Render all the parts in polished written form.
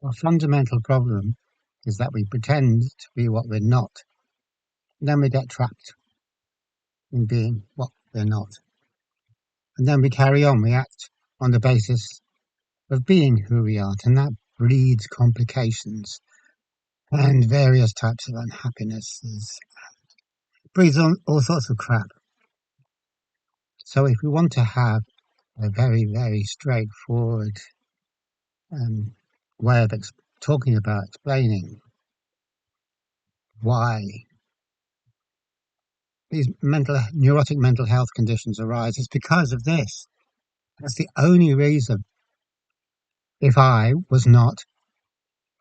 Our fundamental problem is that we pretend to be what we're not. And then we get trapped in being what we're not. And then we carry on, we act on the basis of being who we are. And that breeds complications and various types of unhappinesses. Breeds on all sorts of crap. So if we want to have a very, very straightforward um, way of talking about explaining why these neurotic mental health conditions arise, it's because of this. That's the only reason. If I was not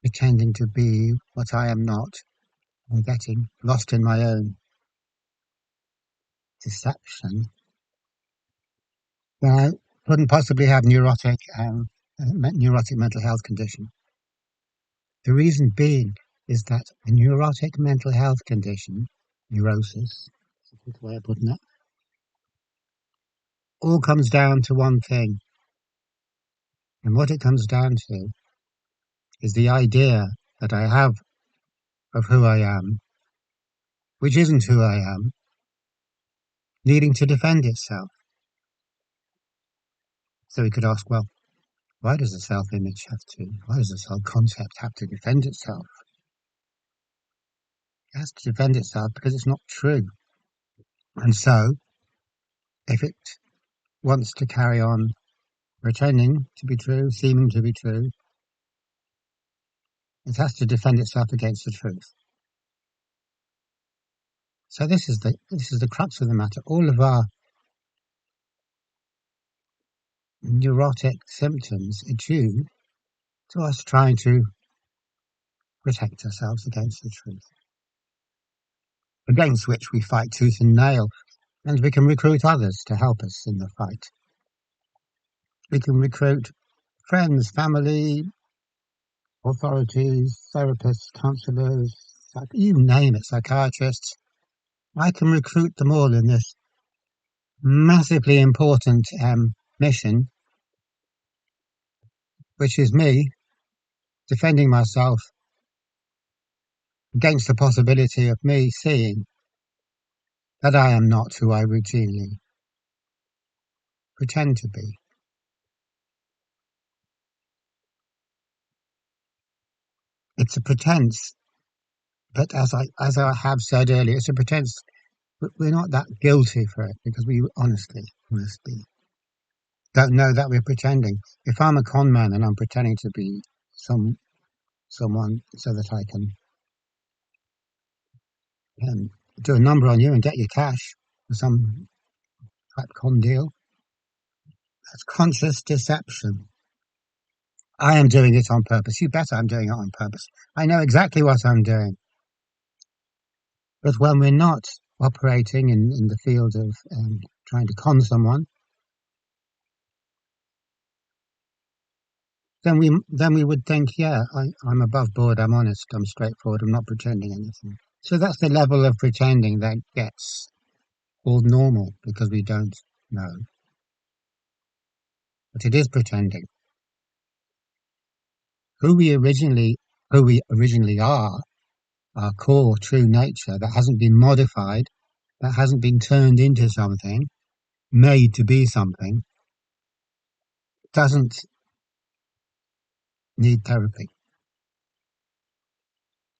pretending to be what I am not, and getting lost in my own deception, then I couldn't possibly have neurotic mental health condition. The reason being is that a neurotic mental health condition, neurosis, is a good way of putting it, all comes down to one thing. And what it comes down to is the idea that I have of who I am, which isn't who I am, needing to defend itself. So we could ask, well, why does the why does the self-concept have to defend itself? It has to defend itself because it's not true. And so, if it wants to carry on pretending to be true, seeming to be true, it has to defend itself against the truth. So this is the crux of the matter. All of our neurotic symptoms are due to us trying to protect ourselves against the truth, against which we fight tooth and nail, and we can recruit others to help us in the fight. We can recruit friends, family, authorities, therapists, counsellors, you name it, psychiatrists. I can recruit them all in this massively important mission, which is me defending myself against the possibility of me seeing that I am not who I routinely pretend to be. It's a pretense, but as I have said earlier, it's a pretense. We're not that guilty for it because we honestly don't know that we're pretending. If I'm a con man and I'm pretending to be someone so that I can um, do a number on you and get your cash for some type con deal, that's conscious deception. I am doing it on purpose. You bet I'm doing it on purpose. I know exactly what I'm doing. But when we're not operating in the field of trying to con someone, then we would think, yeah, I'm above board, I'm honest, I'm straightforward, I'm not pretending anything. So that's the level of pretending that gets called normal because we don't know. But it is pretending. Who we originally who we originally are, our core true nature that hasn't been modified, that hasn't been turned into something, made to be something, doesn't need therapy.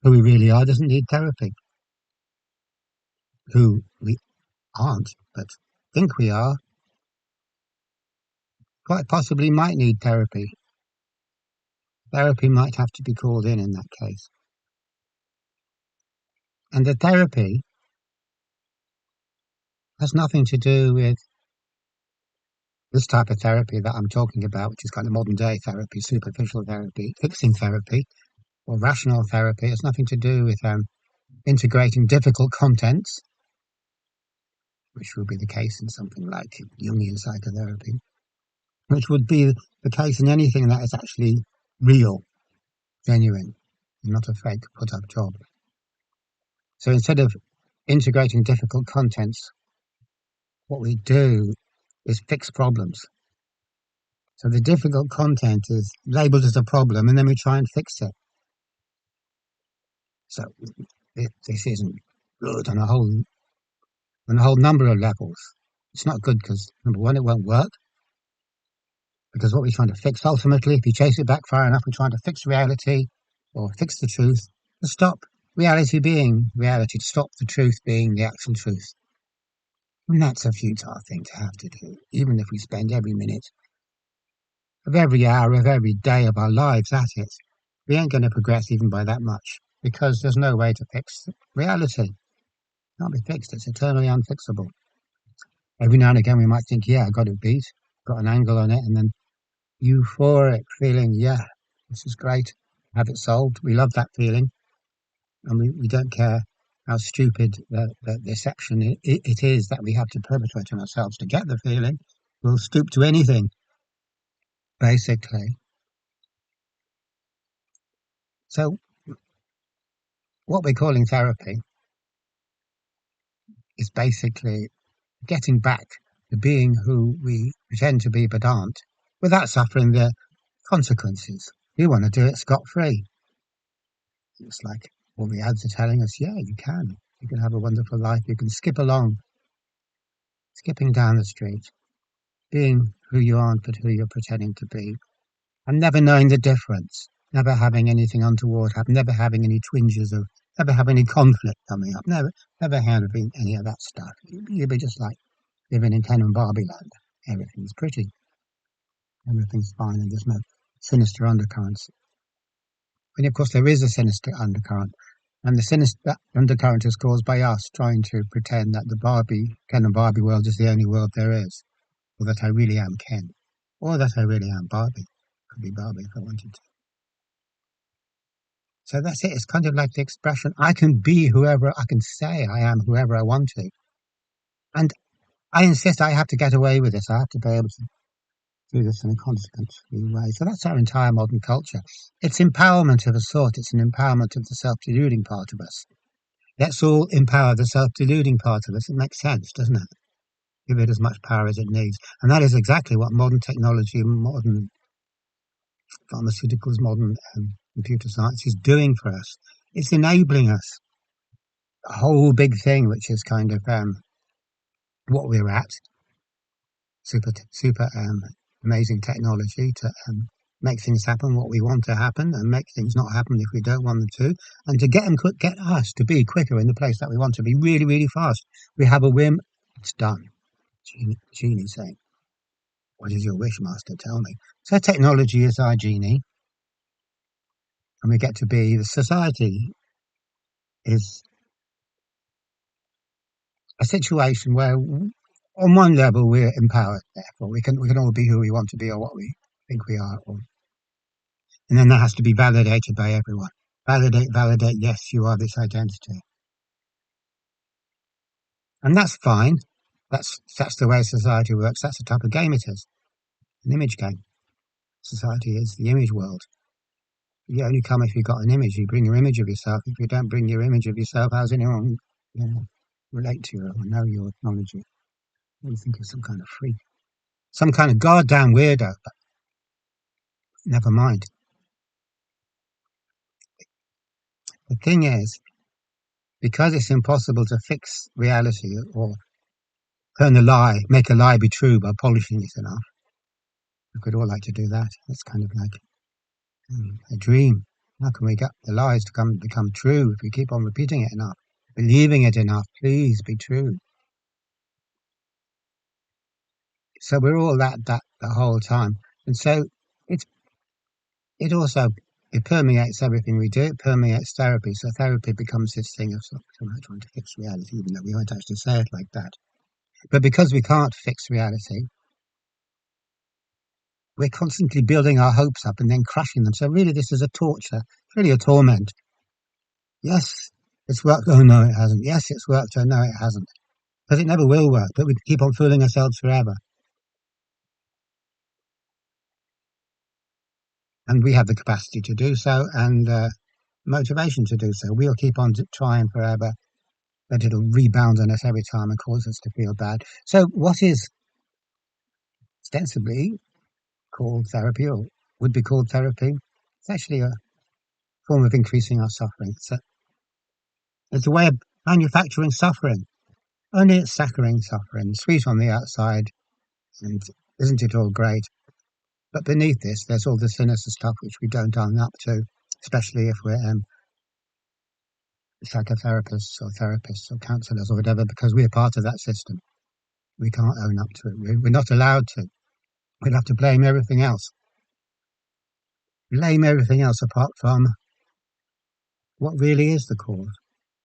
Who we really are doesn't need therapy. Who we aren't, but think we are, quite possibly might need therapy. Therapy might have to be called in that case. And the therapy has nothing to do with this type of therapy that I'm talking about, which is kind of modern day therapy, superficial therapy, fixing therapy, or rational therapy. It's nothing to do with integrating difficult contents, which would be the case in something like Jungian psychotherapy, which would be the case in anything that is actually real, genuine, not a fake put up job. So instead of integrating difficult contents, what we do is fix problems. So the difficult content is labeled as a problem, and then we try and fix it. So this isn't good on a whole number of levels. It's not good because number one, it won't work because what we're trying to fix ultimately, if you chase it back far enough, we're trying to fix reality or fix the truth to stop reality being reality, to stop the truth being the actual truth. And that's a futile thing to have to do, even if we spend every minute of every hour of every day of our lives at it. We ain't going to progress even by that much because there's no way to fix reality. It can't be fixed. It's eternally unfixable. Every now and again, we might think, yeah, I got it beat, got an angle on it, and then euphoric feeling, yeah, this is great, have it solved. We love that feeling, and we don't care how stupid the deception it is that we have to perpetrate on ourselves to get the feeling. We'll stoop to anything, basically. So, what we're calling therapy is basically getting back to being who we pretend to be but aren't without suffering the consequences. You want to do it scot-free. It's like all the ads are telling us, yeah, you can. You can have a wonderful life. You can skip along, skipping down the street, being who you aren't but who you're pretending to be, and never knowing the difference, never having anything untoward happen, never having any twinges of, never having any conflict coming up, never having any of that stuff. You'd be just like living in Ken and Barbie land. Everything's pretty, everything's fine, and there's no sinister undercurrents. And of course, there is a sinister undercurrent. And the sinister undercurrent is caused by us trying to pretend that the Ken and Barbie world is the only world there is, or that I really am Ken, or that I really am Barbie. Could be Barbie if I wanted to. So that's it. It's kind of like the expression, I can be whoever, I can say I am whoever I want to. And I insist I have to get away with this. I have to be able to do this in a consequent way. So that's our entire modern culture. It's empowerment of a sort. It's an empowerment of the self-deluding part of us. Let's all empower the self-deluding part of us. It makes sense, doesn't it? Give it as much power as it needs. And that is exactly what modern technology, modern pharmaceuticals, modern computer science is doing for us. It's enabling us. A whole big thing, which is kind of what we're at, super amazing technology to make things happen what we want to happen and make things not happen if we don't want them to, and to get us to be quicker in the place that we want to be really, really fast. We have a whim, it's done. Genie saying, what is your wish, master? Tell me. So technology is our genie, and we get to be, the society is a situation where on one level we're empowered, therefore we can all be who we want to be or what we think we are, and then that has to be validated by everyone. Validate, yes, you are this identity. And that's fine. That's the way society works. That's the type of game it is. An image game. Society is the image world. You only come if you've got an image. You bring your image of yourself. If you don't bring your image of yourself, how's anyone, relate to you or know you or acknowledge you? You think you're some kind of freak. Some kind of goddamn weirdo, but never mind. The thing is, because it's impossible to fix reality or make a lie be true by polishing it enough. We could all like to do that. It's kind of like a dream. How can we get the lies to become true if we keep on repeating it enough, believing it enough? Please be true. So we're all that the whole time, and so it's it also it permeates everything we do. It permeates therapy. So therapy becomes this thing of somehow trying to fix reality, even though we won't actually say it like that. But because we can't fix reality, we're constantly building our hopes up and then crushing them. So really, this is a torture. It's really a torment. Yes, it's worked. Oh no, it hasn't. Yes, it's worked. Oh no, it hasn't. Because it never will work. But we keep on fooling ourselves forever. And we have the capacity to do so and motivation to do so. We'll keep on trying forever, but it'll rebound on us every time and cause us to feel bad. So what is ostensibly called therapy or would be called therapy. It's actually a form of increasing our suffering. It's a way of manufacturing suffering. Only it's saccharine suffering, sweet on the outside, and isn't it all great? But beneath this, there's all the sinister stuff which we don't own up to, especially if we're psychotherapists or therapists or counsellors or whatever, because we're part of that system. We can't own up to it. We're not allowed to. We'd have to blame everything else. Blame everything else apart from what really is the cause.